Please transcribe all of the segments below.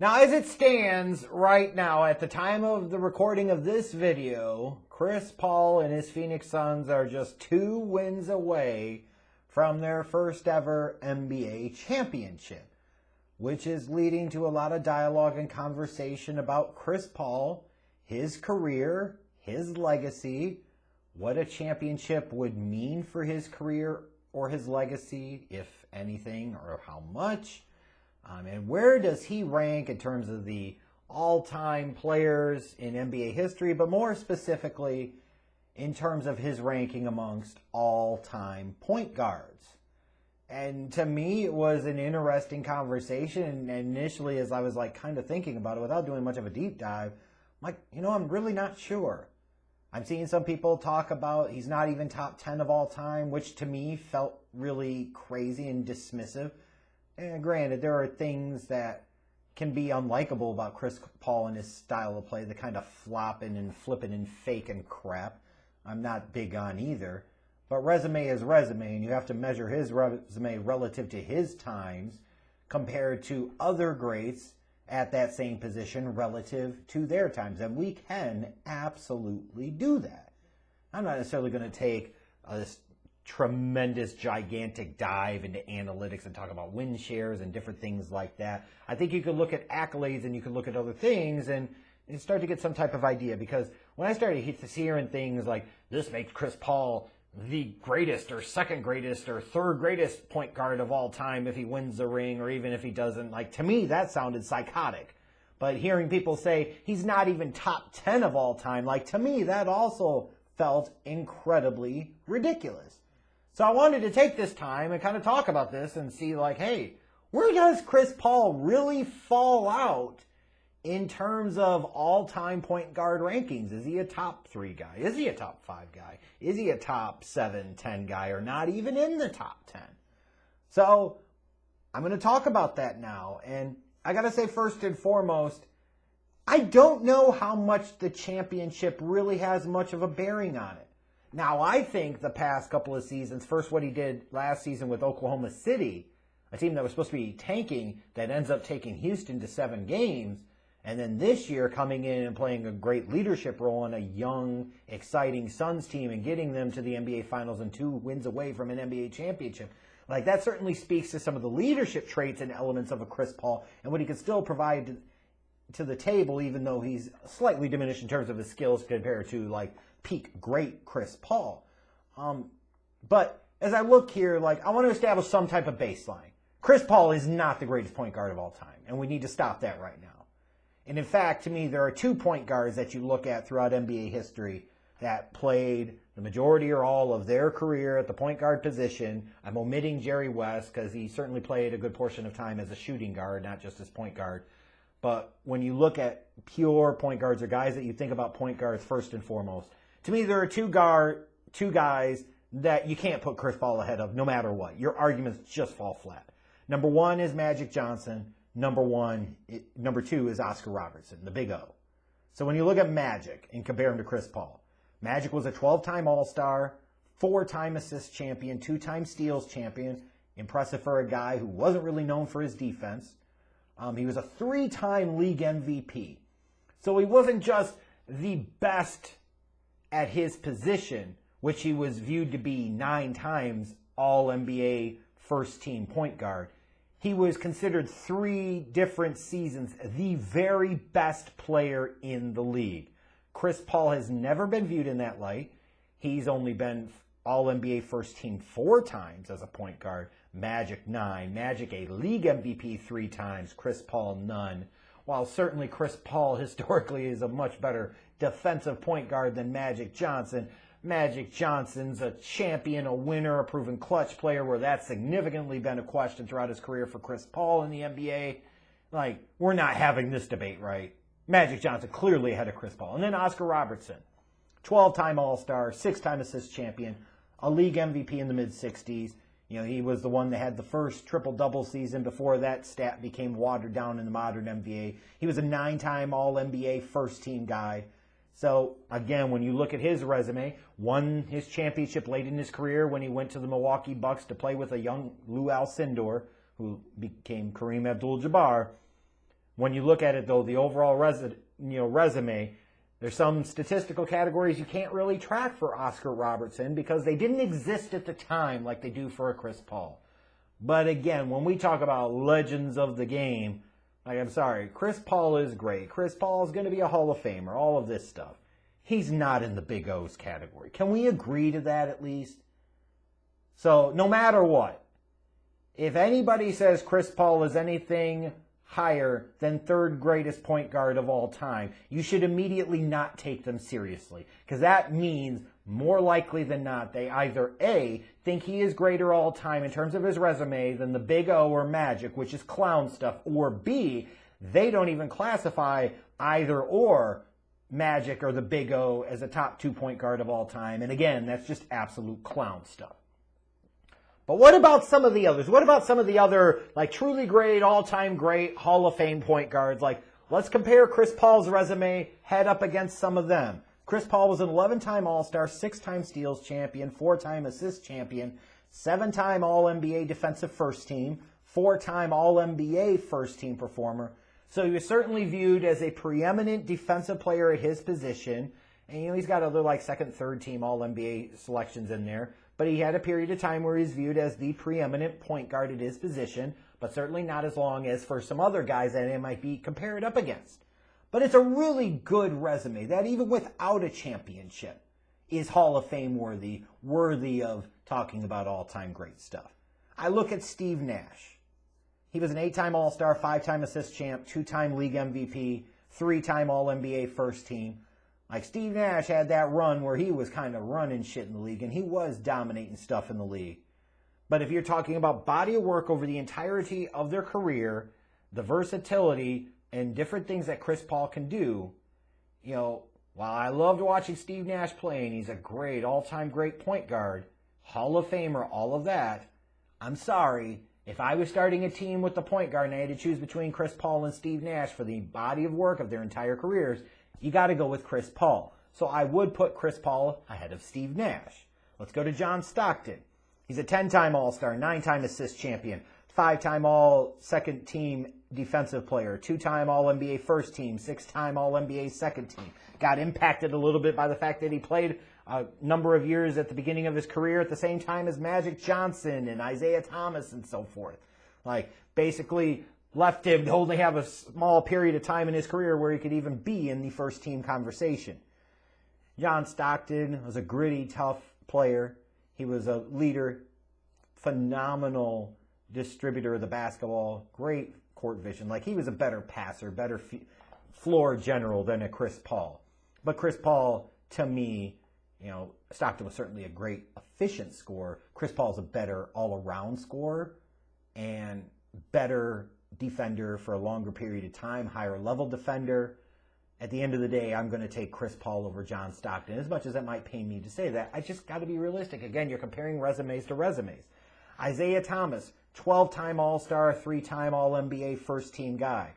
Now, as it stands right now, at the time of the recording of this video, Chris Paul and his Phoenix Suns are just 2 wins away from their first ever NBA championship, which is leading to a lot of dialogue and conversation about Chris Paul, his career, his legacy, what a championship would mean for his career or his legacy, if anything, or how much. And where does he rank in terms of the all-time players in NBA history, but more specifically in terms of his ranking amongst all-time point guards? And to me, it was an interesting conversation. And initially, as I was kind of thinking about it without doing much of a deep dive, I'm I'm really not sure. I'm seeing some people talk about he's not even top 10 of all time, which to me felt really crazy and dismissive. And granted, there are things that can be unlikable about Chris Paul and his style of play, the kind of flopping and flipping and faking crap. I'm not big on either. But resume is resume, and you have to measure his resume relative to his times compared to other greats at that same position relative to their times. And we can absolutely do that. I'm not necessarily going to take this tremendous, gigantic dive into analytics and talk about win shares and different things like that. I think you could look at accolades and you could look at other things and start to get some type of idea. Because when I started hearing things like, this makes Chris Paul the greatest or second greatest or third greatest point guard of all time if he wins the ring or even if he doesn't, to me that sounded psychotic. But hearing people say he's not even top 10 of all time, to me that also felt incredibly ridiculous. So I wanted to take this time and kind of talk about this and see hey, where does Chris Paul really fall out in terms of all-time point guard rankings? Is he a top 3 guy? Is he a top 5 guy? Is he a top 7, 10 guy, or not even in the top 10? So I'm going to talk about that now. And I got to say, first and foremost, I don't know how much the championship really has much of a bearing on it. Now, I think the past couple of seasons, first what he did last season with Oklahoma City, a team that was supposed to be tanking, that ends up taking Houston to 7 games, and then this year coming in and playing a great leadership role in a young, exciting Suns team and getting them to the NBA Finals and 2 wins away from an NBA championship. That certainly speaks to some of the leadership traits and elements of a Chris Paul and what he can still provide to the table, even though he's slightly diminished in terms of his skills compared to peak great Chris Paul. But as I look here, I want to establish some type of baseline. Chris Paul is not the greatest point guard of all time, and we need to stop that right now. And in fact, to me, there are 2 point guards that you look at throughout NBA history that played the majority or all of their career at the point guard position. I'm omitting Jerry West because he certainly played a good portion of time as a shooting guard, not just as point guard. But when you look at pure point guards or guys that you think about point guards first and foremost, to me, there are 2 guys that you can't put Chris Paul ahead of no matter what. Your arguments just fall flat. Number 1 is Magic Johnson. Number 2 is Oscar Robertson, the Big O. So when you look at Magic and compare him to Chris Paul, Magic was a 12-time All-Star, 4-time assist champion, 2-time steals champion. Impressive for a guy who wasn't really known for his defense. He was a 3-time league MVP. So he wasn't just the best at his position, which he was viewed to be 9 times All-NBA first-team point guard. He was considered 3 different seasons the very best player in the league. Chris Paul has never been viewed in that light. He's only been All-NBA first team 4 times as a point guard. Magic 9. Magic a league MVP 3 times. Chris Paul none. While certainly Chris Paul historically is a much better defensive point guard than Magic Johnson, Magic Johnson's a champion, a winner, a proven clutch player, where that's significantly been a question throughout his career for Chris Paul in the NBA. We're not having this debate, right? Magic Johnson clearly ahead of Chris Paul. And then Oscar Robertson, 12-time All-Star, 6-time assist champion, a league MVP in the mid-60s. He was the one that had the first triple-double season before that stat became watered down in the modern NBA. He was a 9-time All-NBA first-team guy. So, again, when you look at his resume, won his championship late in his career when he went to the Milwaukee Bucks to play with a young Lou Alcindor, who became Kareem Abdul-Jabbar. When you look at it, though, the overall resume, there's some statistical categories you can't really track for Oscar Robertson because they didn't exist at the time like they do for a Chris Paul. But again, when we talk about legends of the game, like, I'm sorry, Chris Paul is great. Chris Paul is going to be a Hall of Famer, all of this stuff. He's not in the Big O's category. Can we agree to that at least? So no matter what, if anybody says Chris Paul is anything higher than third greatest point guard of all time, you should immediately not take them seriously. Because that means, more likely than not, they either A, think he is greater all time in terms of his resume than the Big O or Magic, which is clown stuff, or B, they don't even classify either or Magic or the Big O as a top 2 point guard of all time. And again, that's just absolute clown stuff. But what about some of the others? What about some of the other, like, truly great, all-time great, Hall of Fame point guards? Like, let's compare Chris Paul's resume head up against some of them. Chris Paul was an 11-time All-Star, 6-time Steals champion, 4-time assist champion, 7-time All-NBA defensive first team, 4-time All-NBA first team performer. So he was certainly viewed as a preeminent defensive player at his position. And, he's got other, like, second, third team All-NBA selections in there. But he had a period of time where he's viewed as the preeminent point guard at his position, but certainly not as long as for some other guys that it might be compared up against. But it's a really good resume that even without a championship is Hall of Fame worthy of talking about all-time great stuff. I look at Steve Nash. He was an 8-time All-Star, 5-time assist champ, 2-time league MVP, 3-time All-NBA first team. Like, Steve Nash had that run where he was kind of running shit in the league, and he was dominating stuff in the league. But if you're talking about body of work over the entirety of their career, the versatility and different things that Chris Paul can do, while I loved watching Steve Nash play, and he's a great, all-time great point guard, Hall of Famer, all of that, I'm sorry, if I was starting a team with the point guard and I had to choose between Chris Paul and Steve Nash for the body of work of their entire careers, you got to go with Chris Paul. So I would put Chris Paul ahead of Steve Nash. Let's go to John Stockton. He's a 10-time All-Star, 9-time assist champion, 5-time All-Second Team defensive player, 2-time All-NBA first team, 6-time All-NBA second team. Got impacted a little bit by the fact that he played a number of years at the beginning of his career at the same time as Magic Johnson and Isaiah Thomas and so forth. Like, basically left him to only have a small period of time in his career where he could even be in the first team conversation. John Stockton was a gritty, tough player. He was a leader, phenomenal distributor of the basketball, great court vision. Like, he was a better passer, better floor general than a Chris Paul. But Chris Paul, to me, Stockton was certainly a great efficient scorer. Chris Paul's a better all-around scorer and better defender for a longer period of time, higher level defender. At the end of the day, I'm going to take Chris Paul over John Stockton. As much as that might pain me to say that, I just got to be realistic. Again, you're comparing resumes to resumes. Isaiah Thomas, 12-time All-Star, 3-time All-NBA first-team guy.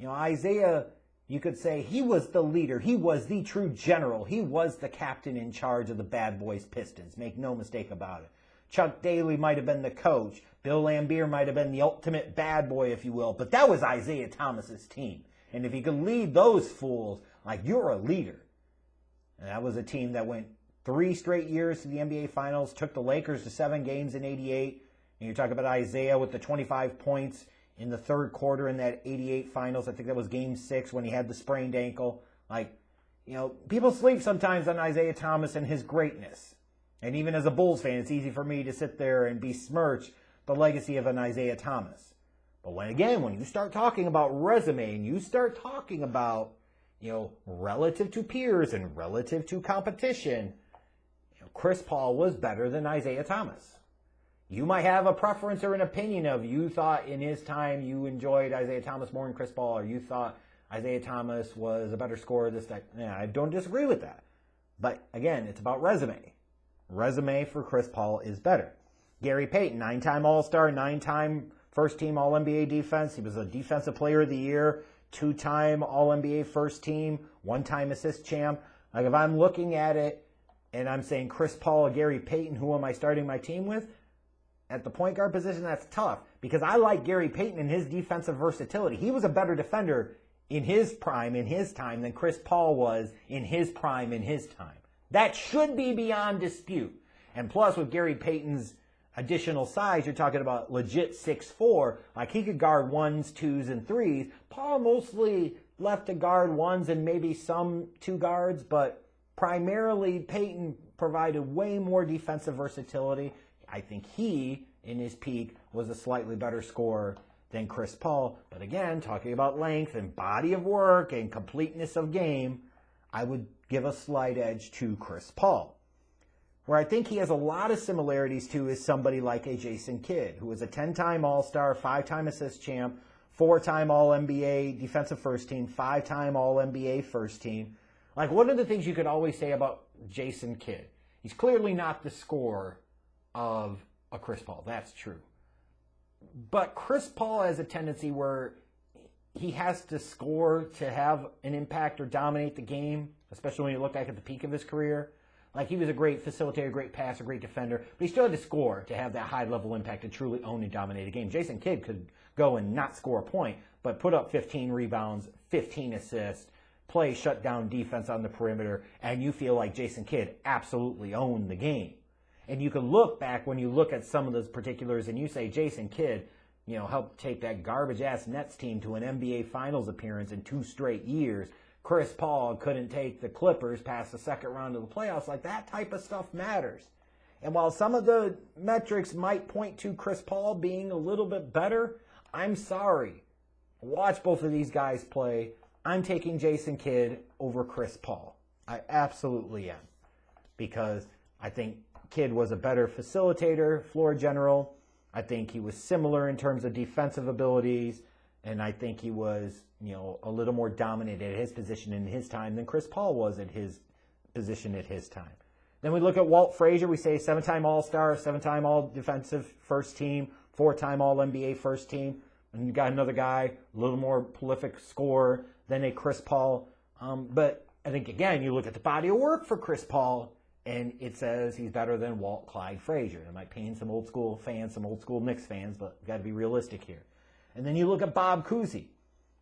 Isaiah, you could say he was the leader. He was the true general. He was the captain in charge of the Bad Boys Pistons. Make no mistake about it. Chuck Daly might have been the coach. Bill Laimbeer might have been the ultimate bad boy, if you will. But that was Isaiah Thomas's team. And if he could lead those fools, like, you're a leader. And that was a team that went 3 straight years to the NBA Finals, took the Lakers to 7 games in 88. And you're talking about Isaiah with the 25 points in the third quarter in that 88 Finals. I think that was Game 6 when he had the sprained ankle. Like, people sleep sometimes on Isaiah Thomas and his greatness. And even as a Bulls fan, it's easy for me to sit there and besmirch the legacy of an Isaiah Thomas. But when you start talking about resume and you start talking about, relative to peers and relative to competition, Chris Paul was better than Isaiah Thomas. You might have a preference or an opinion of you thought in his time you enjoyed Isaiah Thomas more than Chris Paul, or you thought Isaiah Thomas was a better scorer this time. I don't disagree with that. But again, it's about resume. Resume for Chris Paul is better. Gary Payton, 9-time All-Star, 9-time first-team All-NBA defense. He was a Defensive Player of the Year, 2-time All-NBA first team, 1-time assist champ. Like, if I'm looking at it and I'm saying Chris Paul or Gary Payton, who am I starting my team with? At the point guard position, that's tough because I like Gary Payton and his defensive versatility. He was a better defender in his prime, in his time, than Chris Paul was in his prime, in his time. That should be beyond dispute. And plus, with Gary Payton's additional size, you're talking about legit 6'4", like he could guard 1s, 2s, and 3s. Paul mostly left to guard 1s and maybe some 2 guards, but primarily Payton provided way more defensive versatility. I think he, in his peak, was a slightly better scorer than Chris Paul. But again, talking about length and body of work and completeness of game, I would give a slight edge to Chris Paul. Where I think he has a lot of similarities to is somebody like a Jason Kidd, who was a 10-time All-Star, 5-time assist champ, 4-time All-NBA defensive first team, 5-time All-NBA first team. Like, one of the things you could always say about Jason Kidd, he's clearly not the scorer of a Chris Paul. That's true. But Chris Paul has a tendency where he has to score to have an impact or dominate the game, especially when you look back at the peak of his career. Like, he was a great facilitator, great passer, great defender, but he still had to score to have that high-level impact to truly own and dominate a game. Jason Kidd could go and not score a point, but put up 15 rebounds, 15 assists, play shutdown defense on the perimeter, and you feel like Jason Kidd absolutely owned the game. And you can look back when you look at some of those particulars and you say Jason Kidd, helped take that garbage-ass Nets team to an NBA Finals appearance in 2 straight years. Chris Paul couldn't take the Clippers past the second round of the playoffs. Like, that type of stuff matters. And while some of the metrics might point to Chris Paul being a little bit better, I'm sorry. Watch both of these guys play. I'm taking Jason Kidd over Chris Paul. I absolutely am. Because I think Kidd was a better facilitator, floor general. I think he was similar in terms of defensive abilities. And I think he was, a little more dominant at his position in his time than Chris Paul was at his position at his time. Then we look at Walt Frazier. We say 7-time All-Star, 7-time All-Defensive first team, 4-time All-NBA first team. And you got another guy, a little more prolific scorer than a Chris Paul. But I think, again, you look at the body of work for Chris Paul, and it says he's better than Walt Clyde Frazier. It might pain some old school fans, some old school Knicks fans, but got to be realistic here. And then you look at Bob Cousy,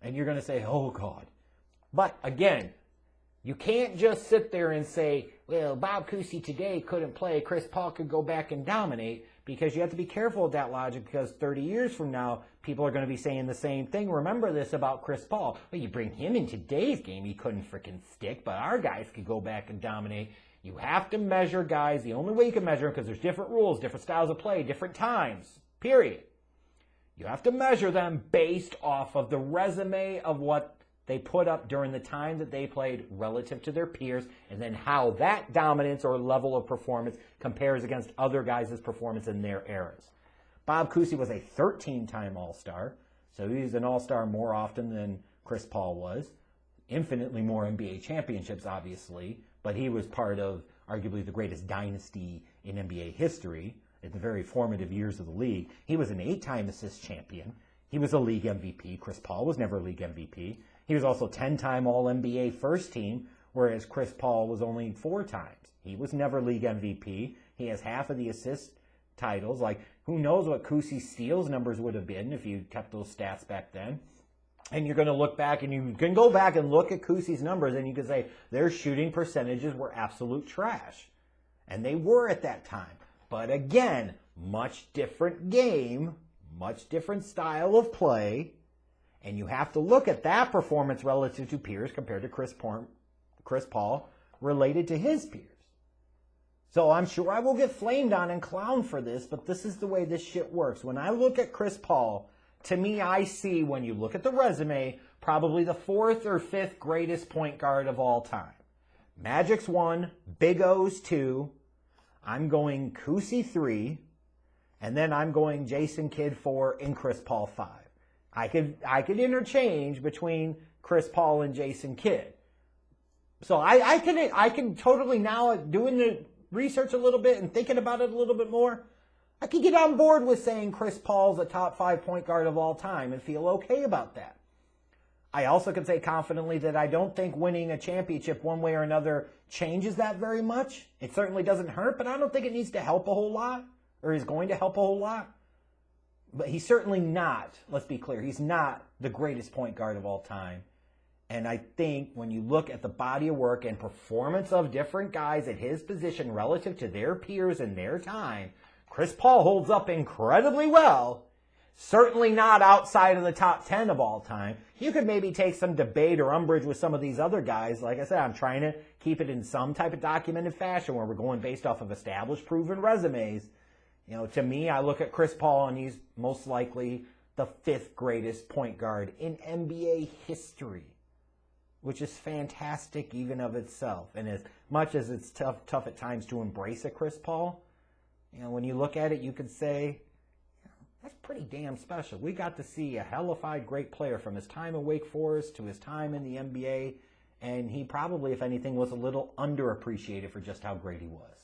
and you're going to say, oh, God. But, again, you can't just sit there and say, well, Bob Cousy today couldn't play. Chris Paul could go back and dominate, because you have to be careful with that logic, because 30 years from now, people are going to be saying the same thing. Remember this about Chris Paul. Well, you bring him in today's game, he couldn't freaking stick, but our guys could go back and dominate. You have to measure guys. The only way you can measure them, because there's different rules, different styles of play, different times, period. You have to measure them based off of the resume of what they put up during the time that they played relative to their peers, and then how that dominance or level of performance compares against other guys' performance in their eras. Bob Cousy was a 13-time All-Star, so he's an All-Star more often than Chris Paul was. Infinitely more NBA championships, obviously, but he was part of arguably the greatest dynasty in NBA history in the very formative years of the league. He was an 8-time assist champion. He was a league MVP. Chris Paul was never a league MVP. He was also 10-time All-NBA first team, whereas Chris Paul was only 4 times. He was never league MVP. He has half of the assist titles. Like, who knows what Cousy's steals numbers would have been if you kept those stats back then. And you're going to look back, and you can go back and look at Cousy's numbers, and you can say their shooting percentages were absolute trash. And they were at that time. But again, much different game, much different style of play, and you have to look at that performance relative to peers compared to Chris Paul related to his peers. So I'm sure I will get flamed on and clowned for this, but this is the way this shit works. When I look at Chris Paul, to me, I see, when you look at the resume, probably the 4th or 5th greatest point guard of all time. Magic's 1, Big O's 2, I'm going Cousy 3, and then I'm going Jason Kidd 4 and Chris Paul 5. I could interchange between Chris Paul and Jason Kidd. So I can totally, now doing the research a little bit and thinking about it a little bit more, I can get on board with saying Chris Paul's a top 5 point guard of all time and feel okay about that. I also can say confidently that I don't think winning a championship one way or another changes that very much. It certainly doesn't hurt, but I don't think it needs to help a whole lot, or is going to help a whole lot. But he's certainly not, let's be clear, he's not the greatest point guard of all time. And I think when you look at the body of work and performance of different guys at his position relative to their peers in their time, Chris Paul holds up incredibly well. Certainly not outside of the top 10 of all time. You could maybe take some debate or umbrage with some of these other guys. Like I said, I'm trying to keep it in some type of documented fashion where we're going based off of established, proven resumes. You know, to me, I look at Chris Paul and he's most likely the 5th greatest point guard in NBA history, which is fantastic even of itself. And as much as it's tough at times to embrace a Chris Paul, you know, when you look at it, you could say, that's pretty damn special. We got to see a hellified great player from his time in Wake Forest to his time in the NBA, and he probably, if anything, was a little underappreciated for just how great he was.